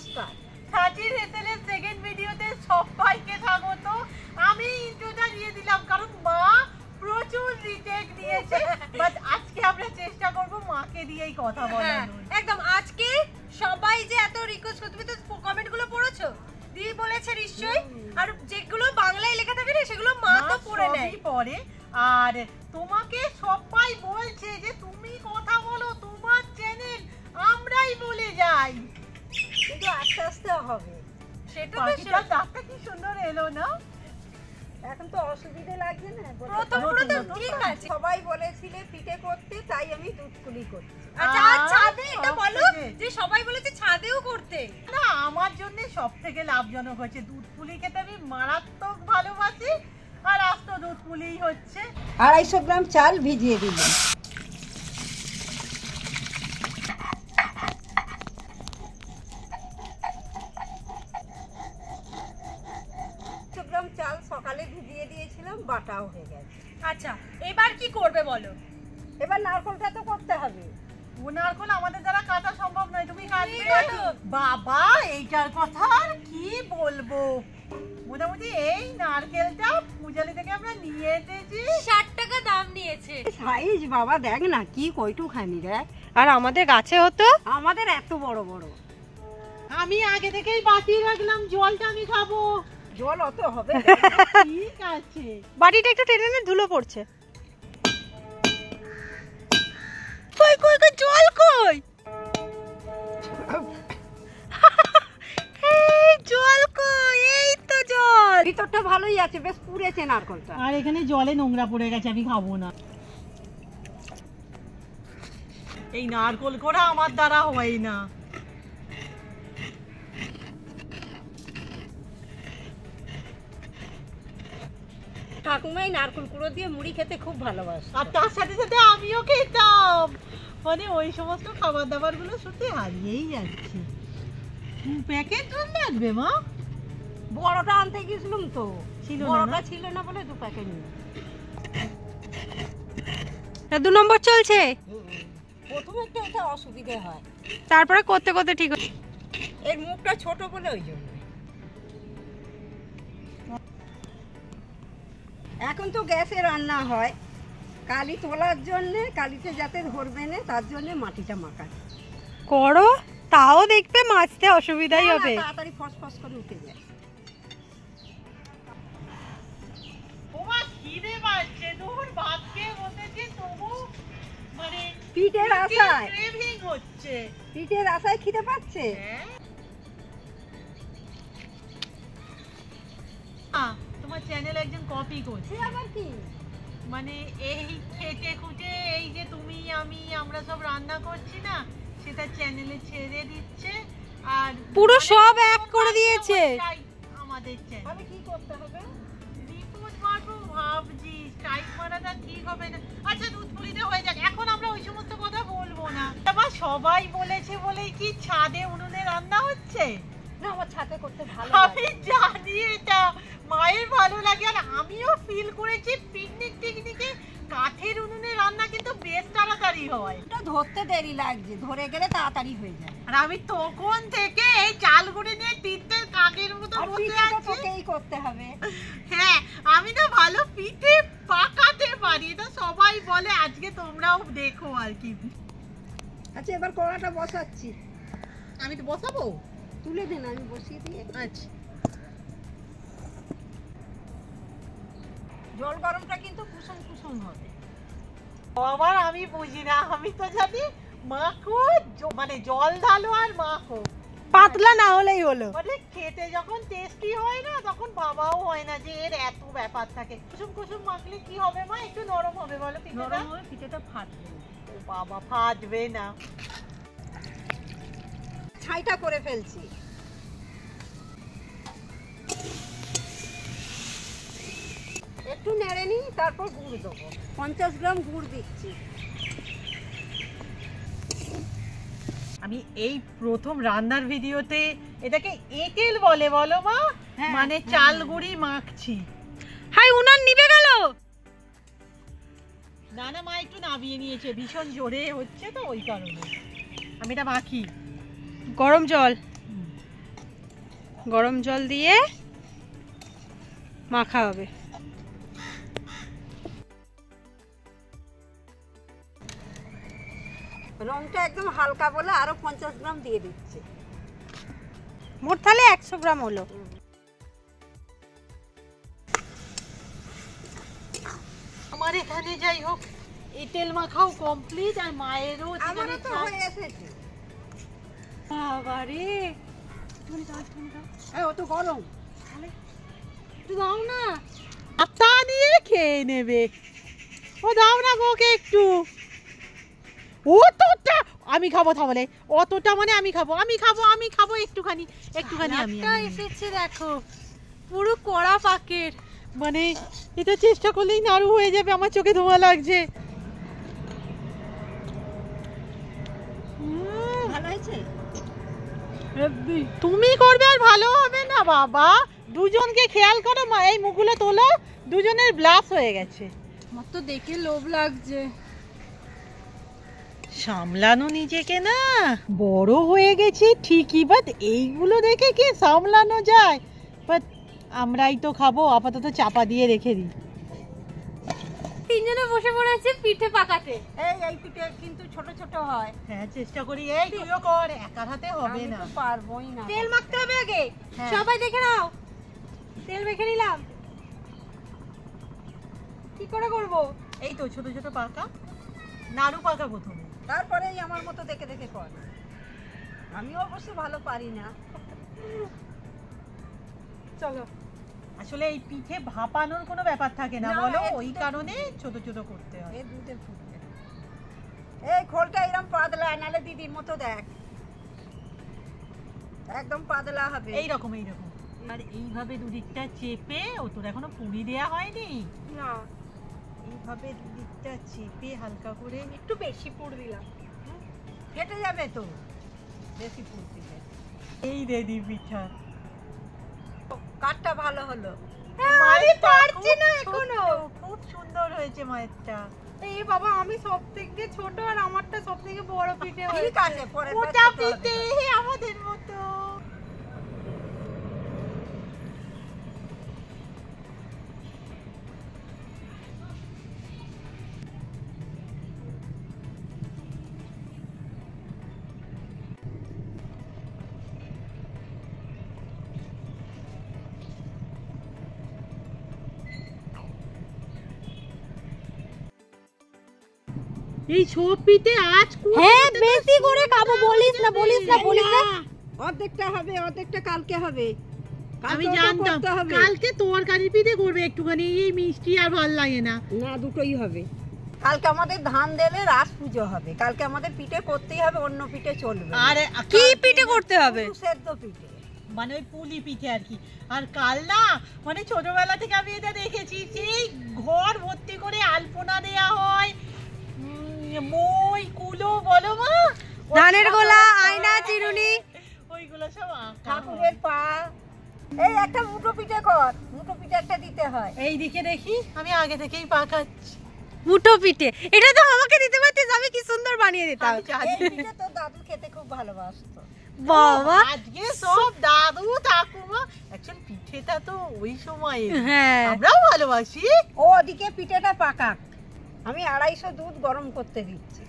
নমস্কার। সাজির হেসেলের সেকেন্ড ভিডিওতে সবাইকে স্বাগত। আমি ইন্ট্রোটা দিয়ে দিলাম কারণ মা প্রচুর রিটেক নিয়েছে, বাট আজকে আমরা চেষ্টা করব মাকে দিয়েই কথা বলানোর। একদম আজকে সবাই যে এত রিকোয়েস্ট করতে, তুমি তো কমেন্টগুলো পড়েছো, দিদি বলেছে নিশ্চয়ই, আর যেগুলো বাংলায় লেখা থাকে না সেগুলো মা তো পড়ে নেয় পড়ে। আর তোমাকে সবাই বলছে যে তুমি কথা বলো, তোমার চ্যানেল, আমরাই বলে যাই, কিন্তু আস্তে আস্তে হবে। সেটা তো ডাক্তারটা কি সুন্দর এলো না? এখন তো অসুবিধা লাগছে না, প্রথম ঠিক আছে। সবাই বলেছিলে পিঠে করতে, তাই আমি দুধপুলি করছি। আচ্ছা ছাদে এটা বলো যে সবাই বলেছে ছাদেও করতে। না, আমার জন্য সবথেকে লাভজনক হচ্ছে দুধপুলি খেতে, আমি মারাত্মক ভালোবাসি। আর আজ তো দুধপুলিই হচ্ছে। 250 গ্রাম চাল ভিজিয়ে দিলাম। চাল সকালে ভিজিয়ে দিয়েছিলাম, বাটাও হয়ে গেছে। আচ্ছা, এবার কি করবে বলো? এবার নারকেলটা তো করতে হবে। ও নারকেল আমাদের দ্বারা কাটা সম্ভব নয়, তুমি কাটবে? বাবা, এইটার কথা আর কি বলবো। মোটামুটি এই নারকেলটা পূজালি থেকে আমরা নিয়ে এসেছি, 60 টাকা দাম নিয়েছে। সাইজ বাবা দেখ না কি কয়টুখানি দেখ। আর আমাদের গাছে হতো, আমাদের এত বড় বড়। আমি আগে থেকেই বাঁচিয়ে রাখলাম, জলটা আমি খাবো। জল অত হবে? ঠিক আছে, বাটিটা একটু টেনে নে, ধুলো পড়ছে। কই কই কই জল কই? এই জল কই? এই তো জল। ভিতরটা ভালোই আছে, বেশ পুড়েছে নারকেলটা। আর এখানে জলে নোংরা পড়ে গেছে, আমি খাবো না। এই নারকেল করা আমার দ্বারা হয় না। ঠাকুমাই নারকেল কুড়ো দিয়ে মুড়ি খেতে খুব ভালোবাসে, আর তার সাথে সাথে আমিও খেতাম। মানে ওই সমস্ত খাবার দাবার গুলো সত্যি হারিয়েই যাচ্ছে। প্যাকেট লাগবে মা? বড়টা আনতে গেছিলাম তো, বড়টা ছিল না বলে 2 প্যাকেট নিয়ে। 2 নম্বর চলছে, প্রথমে একটু এটা অসুবিধা হয়, তারপরে করতে করতে ঠিক। এর মুখটা ছোট বলে ওই জন্য। এখন তো গ্যাসে রান্না হয়, কালি তোলার জন্য, কালিতে যাতে ধরবে না তার জন্য মাটিটা মাখা করো, তাও দেখবে মাছতে অসুবিধাই হবে। তাড়াতাড়ি ফসফস করে উঠে যায়। ওমা খিদে পাচ্ছে, দুপুর ভাত খেয়ে বসেছি, তবু মানে পিঠের আশায় ক্রেভিং হচ্ছে। পিঠের আশায় খিদে পাচ্ছে। তোমার চ্যানেল একজন কপি করছে, আবার কি মানে এই খেটে খুঁটে এই যে তুমি আমরা সব রান্না করছি না, সেটা চ্যানেলে ছেড়ে দিচ্ছে। আর পুরো সব এক করে দিয়েছে আমাদের চ্যানেল। আমি কি করতে হবে? রিপোর্ট মারবো ভাবছি, স্ট্রাইক মারাটা ঠিক হবে না। আচ্ছা, দুধপুলিতে হয়ে যাক, এখন আমরা ওই সমস্ত কথা বলবো না। আবার সবাই বলেছে বলেই কি ছাদে উনুনে রান্না হচ্ছে? না, আমার ছাদে করতে ভালো আমি জানি এটা মায়ের ভালো লাগে, আর আমিও ফিল করেছি পিকনিকে কাঠের উনুনে রান্না কিন্তু বেশ তাড়াতাড়ি হয়। এটা ধরতে দেরি লাগছে, ধরে গেলে তাড়াতাড়ি হয়ে যায়। আর আমি তখন থেকে এই চালগুড়ি নিয়ে তিনটের কাকের মতো বসে আছি। তোকেই করতে হবে। হ্যাঁ, আমি তো ভালো পিঠে পাকাতে পারি, এটা সবাই বলে। আজকে তোমরাও দেখো আর কি। আচ্ছা, এবার কড়াটা বসাচ্ছি। আমি তো বসাবো, তুলে দেন, আমি বসিয়ে দিয়ে। আচ্ছা, জল গরমটা কিন্তু কুসুম কুসুম হবে। আবার আমি বুঝি না, আমি তো জানি মাখো, মানে জল ঢালো আর মাখো, পাতলা না হলেই হলো। মানে খেতে যখন টেস্টি হয় না, তখন ভাবাও হয় না যে এর এত ব্যাপার থাকে। কুসুম কুসুম মাখলে কি হবে মা? একটু নরম হবে বলো পিঠেটা? নরম হবে, পিঠেটা ফাটবে। ও বাবা, ফাটবে না। ছাইটা করে ফেলছি। একটু নেড়ে নিই, তারপর গুড় দেবো। 50 গ্রাম গুড় দিচ্ছি। আমি এই প্রথম রান্নার ভিডিওতে এটাকে এঁটেল বলে, বলো মা? মানে চাল গুঁড়ি মাখছি। হাই, উনান নিভে গেল। না না মা, একটু নামিয়ে নিয়েছে, ভীষণ জোরে হচ্ছে তো ওই কারণে। আমি এটা মাখি। গরম জল। গরম জল দিয়ে মাখা হবে। রংটা একদম হালকা বলে আরো 50 গ্রাম দিয়ে দিচ্ছে। মোট তাহলে 100 গ্রাম হলো। আমার এখানে যাই হোক এই তেল মাখাও কমপ্লিট, আর মায়েরও আমারও তো হয়ে এসেছে। বাবারে ও তো গরম, একটু দাও না। আতা নিয়ে খেয়ে নেবে। ও দাও না গোকে একটু। অতটা আমি খাবো তাহলে, অতটা মানে আমি খাবো একটুখানি আমি এসেছে দেখো, পুরো কড়া পাকের। মানে এটা চেষ্টা করলেই নাড়ু হয়ে যাবে, আমার চোখে ধোঁয়া লাগছে। ভালো হয়েছে। তুমি করবে আর ভালো হবে না বাবা, দুজনকে খেয়াল করো। এই মুখগুলো তোলো, দুজনের ব্লাস হয়ে গেছে। আমার তো দেখে লোভ লাগছে। সামলানো নিজেকে না, বড় হয়ে গেছি ঠিকই, বাট এইগুলো দেখে কি সামলানো যায়? বাট আমরাই তো খাবো, আপাতত চাপা দিয়ে রেখে দিই। তিনজনে বসে পড়েছে পিঠে পাকাতে। এই পিঠে কিন্তু ছোট ছোট হয়। হ্যাঁ চেষ্টা করি, এই তুইও কর, একার হাতে হবে না। পারবোই না। তেল মাখতে হবে আগে, হ্যাঁ। সবাই দেখে নাও। তেল মেখে নিলাম, কি করে করব? এই তো ছোট ছোট পাকা, নাড়ু পাকা প্রথমে, তারপরে আমার মতো দেখে দেখে কর। আমি অবশ্য ভালো পারি না। চলো। আসলে এই পিঠে ভাপানোর কোনো ব্যাপার থাকে না না, বলো, এর ওই দুধে- কারণে ছোট ছোট করতে হয়। এই দুধে ফুটবে। এই খোলটা এরকম পাতলা, নালে দিদির মতো দেখ, একদম পাতলা হবে। এইরকম আর এইভাবে দুদিকটা চেপে, ও তোর এখনো পুরি দেয়া হয়নি না, এইভাবে দুদিকটা চেপে হালকা করে একটু বেশি পুর দিলাম। কেটে যাবে তো বেশি ফুট দিলে। এই রেডি পিঠা। কাঠটা ভালো হলো। আমি পারছি না এখনো। খুব সুন্দর হয়েছে মায়েরটা। এই বাবা, আমি সবথেকে ছোট আর আমারটা সবথেকে বড় পিঠে ঠিক হয়েছে। আছে, পরে মোটা পিঠে আমাদের মতো। এই সব পিঠে আজ হ্যাঁ, বেশি করে খাবো। বলিস না। অর্ধেকটা হবে, অর্ধেকটা কালকে হবে। আমি কালকে ওটা জানতাম করতে হবে। কালকে তরকারি পিঠে করবে একটুখানি, এই মিষ্টি আর ভালো লাগে না। না, দুটোই হবে। কালকে আমাদের ধান দেলে রাস পুজো হবে, কালকে আমাদের পিঠে করতেই হবে, অন্য পিঠে চলবে না। আর কি পিঠে করতে হবে? পুরো সেদ্ধ পিঠে, মানে ওই পুলি পিঠে আর কি। আর কাল না, মানে ছোটবেলা থেকে আমি এটা দেখেছি, সেই ঘর ভর্তি করে আলপনা দেয়া হয়, মই কুলো বলো মা, ধানের গোলা, আয়না, চিরুনি, ওইগুলো সব আঁকা ঠাকুরের পা। এই একটা মুঠো পিঠে কর, মুঠো পিঠে একটা দিতে হয়। এই দিকে দেখি, আমি আগে থেকেই পাকাচ্ছি। মুঠো পিঠে। এটা তো আমাকে দিতে পারতিস, আমি কি সুন্দর বানিয়ে দিতাম। আমি জানি। এই পিঠে তো দাদু খেতে খুব ভালোবাসতো। বাবা, আজকে সব দাদু ঠাকুমা, অ্যাকচুয়ালি পিঠেটা তো ওই সময় হ্যাঁ। আমরাও ভালোবাসি। ও ওদিকে পিঠেটা পাকাক, আমি 250 দুধ গরম করতে দিচ্ছি।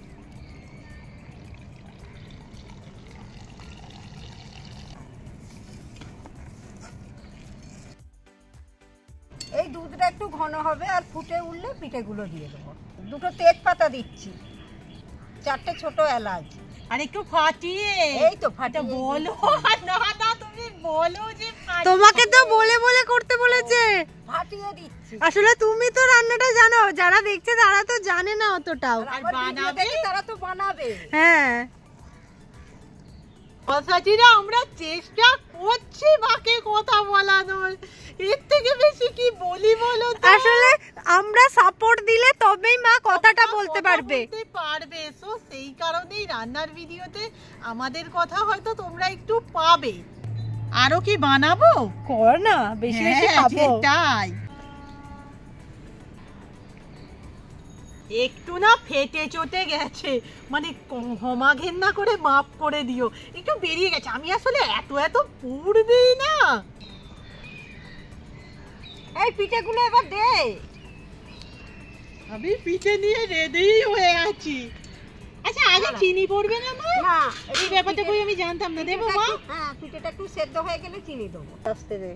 এই দুধটা একটু ঘন হবে, আর ফুটে উঠলে পিঠেগুলো দিয়ে দেবো। দুটো তেজপাতা দিচ্ছি, 4টে ছোট এলাচ। আর একটু ফাটিয়ে, এই তো ফাটিয়ে বলো না না, তুমি বলো যে তোমাকে তো বলে বলে করতে বলেছে। ফাটিয়ে দিচ্ছি। আসলে তুমি তো রান্নাটা জানো, যারা দেখছে তারা তো জানে না অতটাও। আর আমার ভিডিও দেখে তারা তো বানাবে। হ্যাঁ, কথাটিরা আমরা চেষ্টা করছি মাকে কথা বলানোর, এর থেকে বেশি কি বলি বলো তো? আসলে আমরা সাপোর্ট দিলে তবেই মা কথাটা বলতে পারবে। সো সেই কারণেই রান্নার ভিডিওতে আমাদের কথা হয়তো তোমরা একটু পাবে। আরো কি বানাবো? কর না, বেশি বেশি হ্যাঁ, খাবো। সেটাই। একটু না ফেটে চটে গেছে, মানে ক্ষমা ঘেন্না করে মাপ করে দিও, একটু বেরিয়ে গেছে। আমি আসলে এত এত পুর দিই না। এই পিঠেগুলো এবার দে। আমি পিঠে নিয়ে রেডি হয়ে আছি। আচ্ছা আগে চিনি পড়বে না মা? না, এই ব্যাপারটা কই আমি জানতাম না। দেবো মা? হ্যাঁ, পিঠেটা একটু সেদ্ধ হয়ে গেলে চিনি দেবো। আস্তে দে।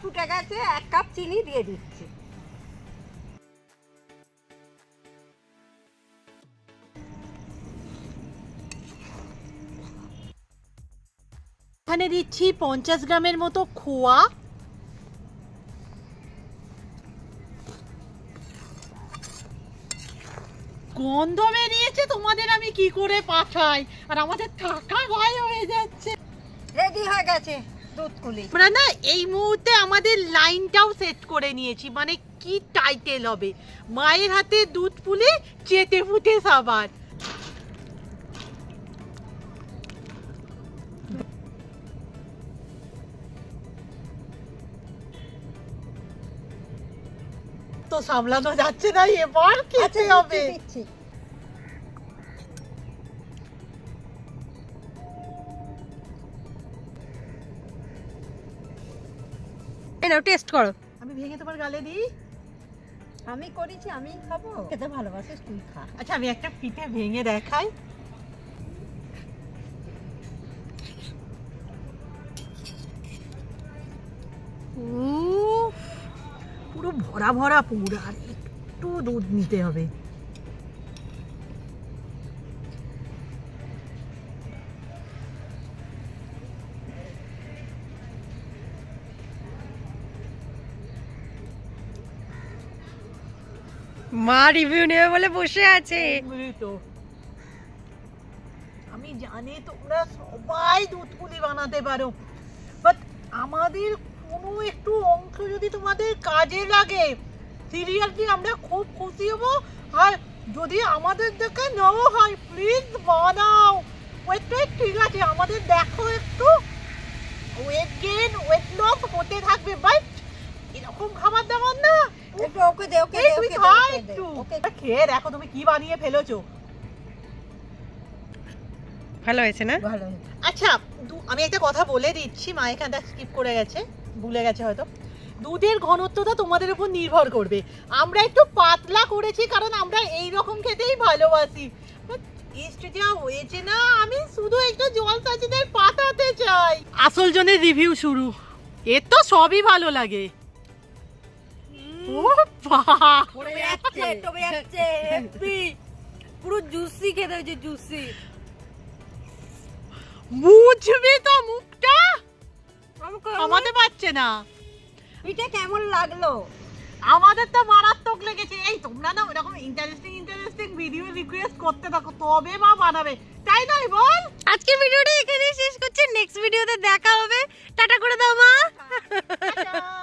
ফুটে গেছে, 1 কাপ চিনি দিয়ে দিচ্ছি। এখানে দিচ্ছি 50 গ্রামের মতো খোয়া, গন্ধ বেরিয়েছে, তোমাদের আমি কি করে পাঠাই, আর আমাদের টাকা ভয় হয়ে যাচ্ছে। রেডি হয়ে গেছে দুধকুলি। আমরা না এই মুহূর্তে আমাদের লাইনটাও সেট করে নিয়েছি, মানে কি টাইটেল হবে, মায়ের হাতে দুধ পুলি চেটে ফুটে সাবার। তো সামলানো যাচ্ছে না, এবার খেতে হবে। এনাও টেস্ট করো। আমি ভেঙে তোমার গালে দিই। আমি করেছি, আমি খাবো। খেতে ভালোবাসিস, তুই খা। আচ্ছা আমি একটা পিঠে ভেঙে দেখাই। উফ, পুরো ভরা ভরা পুর, আর একটু দুধ নিতে হবে। মা রিভিউ নেবে বলে বসে আছে। তো আমি জানি তোমরা সবাই দুধ পুলি বানাতে পারো, বাট আমাদের কোনো একটু অংশ যদি তোমাদের কাজে লাগে, সিরিয়াসলি আমরা খুব খুশি হব। আর যদি আমাদের দেখে নেওয়া হয়, প্লিজ বানাও। ওয়েট ঠিক আছে, আমাদের দেখো একটু ওয়েট গেইন ওয়েট লস হতে থাকবে, বাট এরকম খাবার দাবার না। একটু ওকে দে, ওকে দে, তুমি ওকে খা দে, একটু, ওকে। খেয়ে দেখো তুমি কি বানিয়ে ফেলেছো। ভালো হয়েছে না? ভালো। আচ্ছা আমি একটা কথা বলে দিচ্ছি, মা এখানটা স্কিপ করে গেছে, ভুলে গেছে হয়তো। দুধের ঘনত্বটা তোমাদের উপর নির্ভর করবে। আমরা একটু পাতলা করেছি কারণ আমরা এই রকম খেতেই ভালোবাসি। টেস্ট যা হয়েছে না, আমি শুধু একটু জল সাজিয়ে পাঠাতে চাই। আসল জনের রিভিউ শুরু। এর তো সবই ভালো লাগে। ও বাহ, পড়ে যাচ্ছে, টবে যাচ্ছে, হেপি। পুরো জুসি খেতে হয়েছে, জুসি। বুঝবি তো মুখটা আমাদের পাচ্ছে না। পিঠে কেমন লাগলো? আমাদের তো মারাত্মক লেগেছে। এই তোমরা না এরকম ইন্টারেস্টিং ভিডিও রিকোয়েস্ট করতে থাকো, তবে মা বানাবে, তাই নয় বল? আজকের ভিডিওটা এখানেই শেষ করছি, নেক্সট ভিডিওতে দেখা হবে। টাটা করে দাও মা। টাটা।